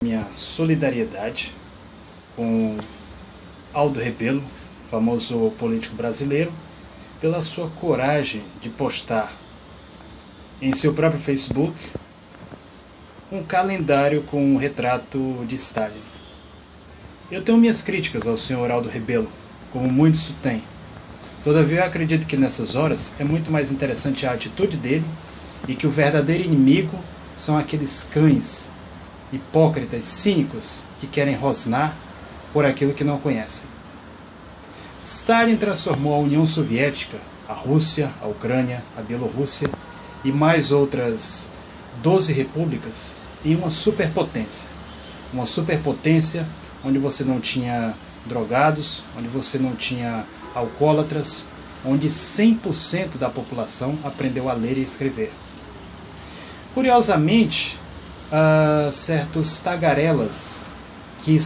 minha solidariedade com Aldo Rebelo, famoso político brasileiro, pela sua coragem de postar em seu próprio Facebook um calendário com um retrato de Stalin. Eu tenho minhas críticas ao senhor Aldo Rebelo, como muitos o têm. Todavia eu acredito que nessas horas é muito mais interessante a atitude dele e que o verdadeiro inimigo são aqueles cães hipócritas, cínicos, que querem rosnar por aquilo que não conhecem. Stalin transformou a União Soviética, a Rússia, a Ucrânia, a Bielorrússia e mais outras 12 repúblicas em uma superpotência. Uma superpotência onde você não tinha drogados, onde você não tinha alcoólatras, onde 100% da população aprendeu a ler e escrever. Curiosamente, certos tagarelas que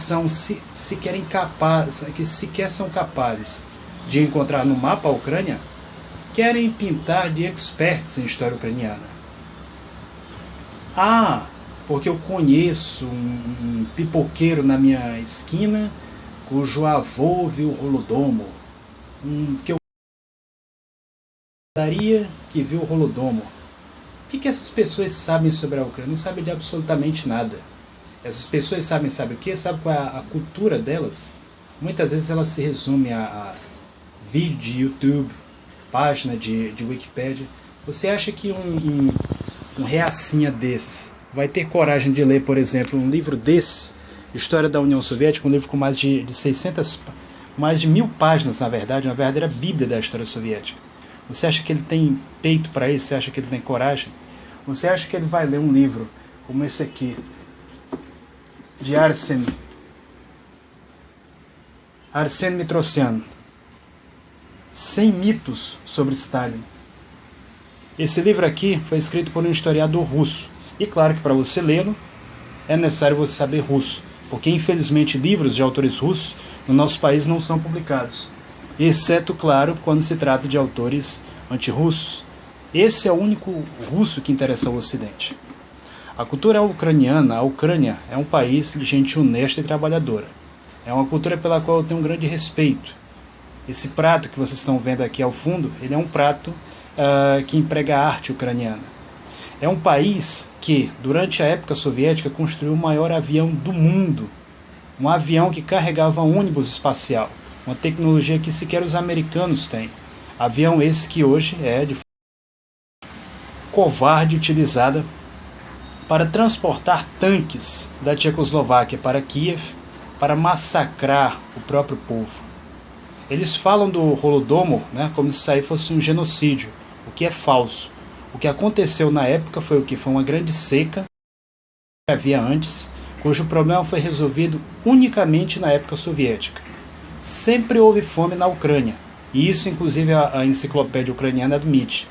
sequer são capazes de encontrar no mapa a Ucrânia, querem pintar de experts em história ucraniana. Porque eu conheço um pipoqueiro na minha esquina cujo avô viu o Holodomor. Que eu daria que viu o Holodomor. O que essas pessoas sabem sobre a Ucrânia? Não sabem de absolutamente nada. Essas pessoas sabem o quê? Sabem qual é a cultura delas? Muitas vezes ela se resume a vídeo de YouTube, página de Wikipédia. Você acha que um reacinha desses vai ter coragem de ler, por exemplo, um livro desse, História da União Soviética, um livro com mais de 1000 páginas, na verdade, uma verdadeira bíblia da história soviética? Você acha que ele tem peito para isso? Você acha que ele tem coragem? Você acha que ele vai ler um livro como esse aqui, de Arsen Mitrosyan, 100 mitos sobre Stalin? Esse livro aqui foi escrito por um historiador russo. E claro que para você lê-lo é necessário você saber russo, porque infelizmente livros de autores russos no nosso país não são publicados, exceto, claro, quando se trata de autores antirrussos. Esse é o único russo que interessa ao Ocidente. A cultura ucraniana, a Ucrânia, é um país de gente honesta e trabalhadora. É uma cultura pela qual eu tenho um grande respeito. Esse prato que vocês estão vendo aqui ao fundo, ele é um prato que emprega a arte ucraniana. É um país que, durante a época soviética, construiu o maior avião do mundo. Um avião que carregava um ônibus espacial. Uma tecnologia que sequer os americanos têm. Avião esse que hoje é de covarde utilizada para transportar tanques da Tchecoslováquia para Kiev para massacrar o próprio povo. Eles falam do Holodomor, como se isso aí fosse um genocídio, o que é falso. O que aconteceu na época foi o que? Foi uma grande seca que havia antes, cujo problema foi resolvido unicamente na época soviética. Sempre houve fome na Ucrânia, e isso inclusive a enciclopédia ucraniana admite.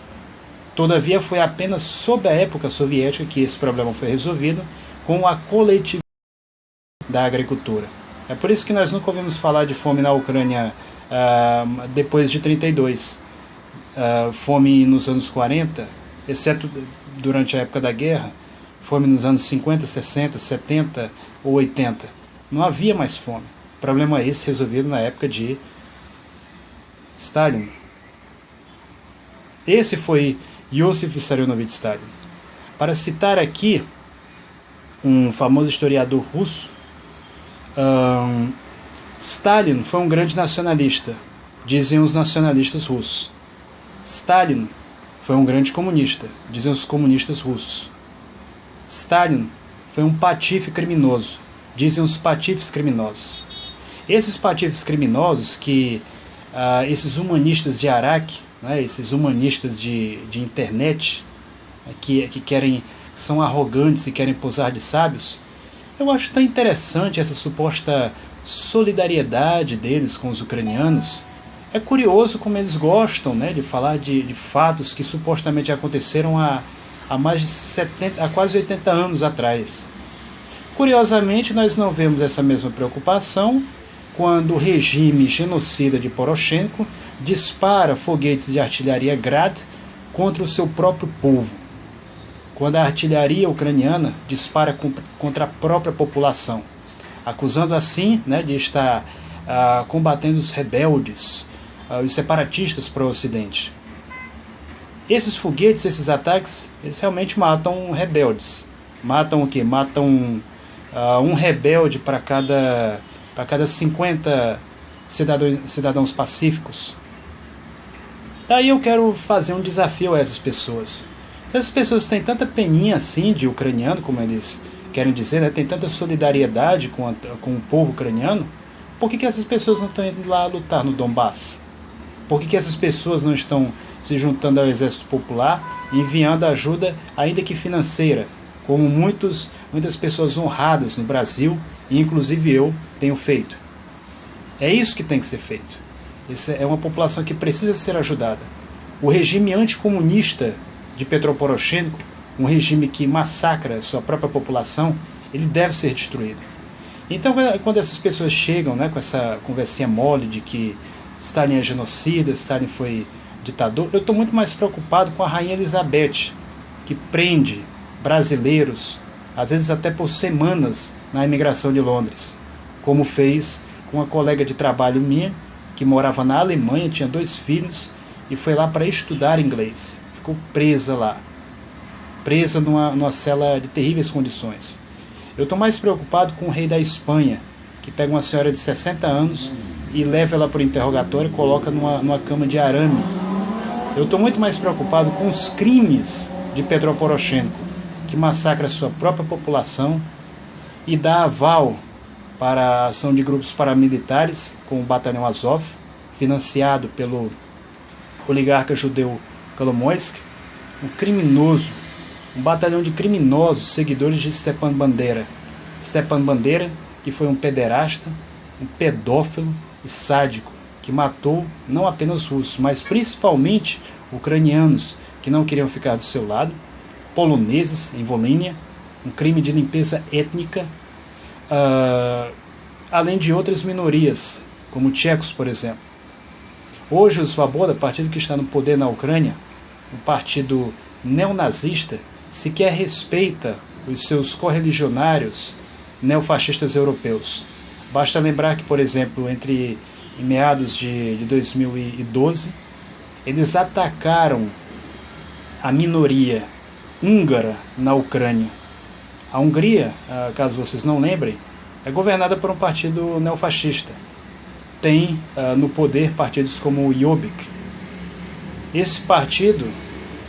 Todavia foi apenas sob a época soviética que esse problema foi resolvido com a coletividade da agricultura. É por isso que nós nunca ouvimos falar de fome na Ucrânia depois de 1932. Fome nos anos 40, exceto durante a época da guerra, fome nos anos 50, 60, 70 ou 80. Não havia mais fome. Problema esse resolvido na época de Stalin. Esse foi Iosif Vissarionovich Stalin. Para citar aqui um famoso historiador russo, Stalin foi um grande nacionalista, dizem os nacionalistas russos. Stalin foi um grande comunista, dizem os comunistas russos. Stalin foi um patife criminoso, dizem os patifes criminosos. Esses patifes criminosos que esses humanistas de Araque, esses humanistas de internet, que são arrogantes e querem posar de sábios, eu acho tão interessante essa suposta solidariedade deles com os ucranianos. É curioso como eles gostam de falar de fatos que supostamente aconteceram há quase 80 anos atrás. Curiosamente, nós não vemos essa mesma preocupação quando o regime genocida de Poroshenko dispara foguetes de artilharia Grad contra o seu próprio povo. quando a artilharia ucraniana dispara contra a própria população, acusando assim, né, de estar combatendo os rebeldes, os separatistas para o Ocidente. Esses foguetes, esses ataques, eles realmente matam rebeldes. Matam o quê? Matam um rebelde para cada 50 cidadãos pacíficos. Daí eu quero fazer um desafio a essas pessoas. Se essas pessoas têm tanta peninha assim de ucraniano, como eles querem dizer, né, tem tanta solidariedade com o povo ucraniano, por que essas pessoas não estão indo lá lutar no Donbass? Por que essas pessoas não estão se juntando ao exército popular e enviando ajuda, ainda que financeira, como muitas pessoas honradas no Brasil, e inclusive eu, tenho feito? É isso que tem que ser feito. Essa é uma população que precisa ser ajudada. O regime anticomunista de Petro Poroshenko, um regime que massacra a sua própria população, ele deve ser destruído. Então, quando essas pessoas chegam, né, com essa conversinha mole de que Stalin é genocida, Stalin foi ditador, eu estou muito mais preocupado com a Rainha Elizabeth, que prende brasileiros, às vezes até por semanas, na imigração de Londres, como fez com uma colega de trabalho minha, que morava na Alemanha, tinha 2 filhos, e foi lá para estudar inglês. Ficou presa lá, presa numa cela de terríveis condições. Eu estou mais preocupado com o rei da Espanha, que pega uma senhora de 60 anos e leva ela para o interrogatório e coloca numa cama de arame. Eu estou muito mais preocupado com os crimes de Petro Poroshenko, que massacra a sua própria população e dá aval para a ação de grupos paramilitares, como o Batalhão Azov, financiado pelo oligarca judeu Kolomoisky, um criminoso, um batalhão de criminosos seguidores de Stepan Bandera. Stepan Bandera, que foi um pederasta, um pedófilo e sádico, que matou não apenas russos, mas principalmente ucranianos que não queriam ficar do seu lado, poloneses em Volínia, um crime de limpeza étnica, além de outras minorias, como tchecos, por exemplo. Hoje o Svoboda, partido que está no poder na Ucrânia, um partido neonazista, sequer respeita os seus correligionários neofascistas europeus. Basta lembrar que, por exemplo, em meados de 2012, eles atacaram a minoria húngara na Ucrânia. A Hungria, caso vocês não lembrem, é governada por um partido neofascista. Tem no poder partidos como o Jobbik. Esse partido,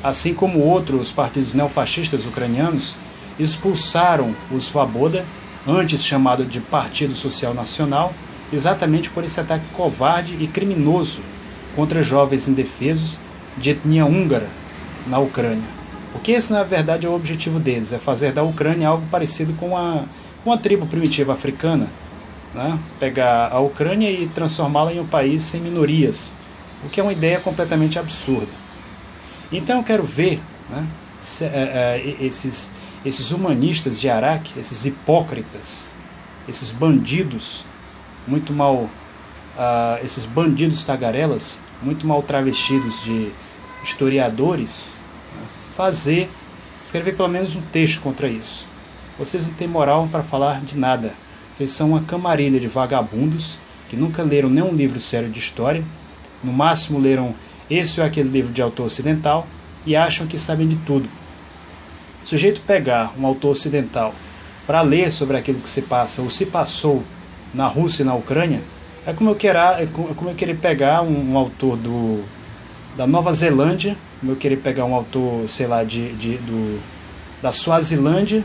assim como outros partidos neofascistas ucranianos, expulsaram o Svoboda, antes chamado de Partido Social Nacional, exatamente por esse ataque covarde e criminoso contra jovens indefesos de etnia húngara na Ucrânia. Porque esse, na verdade, é o objetivo deles, é fazer da Ucrânia algo parecido com uma tribo primitiva africana, né? Pegar a Ucrânia e transformá-la em um país sem minorias, o que é uma ideia completamente absurda. Então eu quero ver, né, esses humanistas de Araque, esses hipócritas, esses bandidos muito mal, esses bandidos tagarelas, muito mal travestidos de historiadores, né, escrever pelo menos um texto contra isso. Vocês não têm moral para falar de nada. Vocês são uma camarilha de vagabundos que nunca leram nenhum livro sério de história, no máximo leram esse ou aquele livro de autor ocidental e acham que sabem de tudo. Se o sujeito pegar um autor ocidental para ler sobre aquilo que se passa ou se passou na Rússia e na Ucrânia, é como eu querer pegar um autor da Nova Zelândia, como eu querer pegar um autor, sei lá, da Suazilândia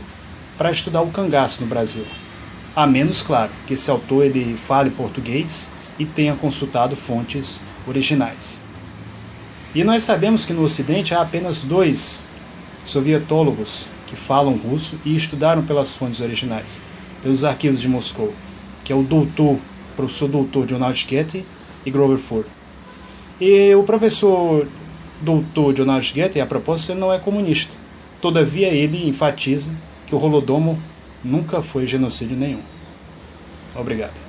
para estudar o cangaço no Brasil. A menos, claro, que esse autor ele fale português e tenha consultado fontes originais. E nós sabemos que no Ocidente há apenas 2 sovietólogos que falam russo e estudaram pelas fontes originais, pelos arquivos de Moscou, que é o professor doutor Donald Getty e Grover Ford. E o professor doutor Donald Getty, a propósito, ele não é comunista. Todavia, ele enfatiza que o Holodomor nunca foi genocídio nenhum. Obrigado.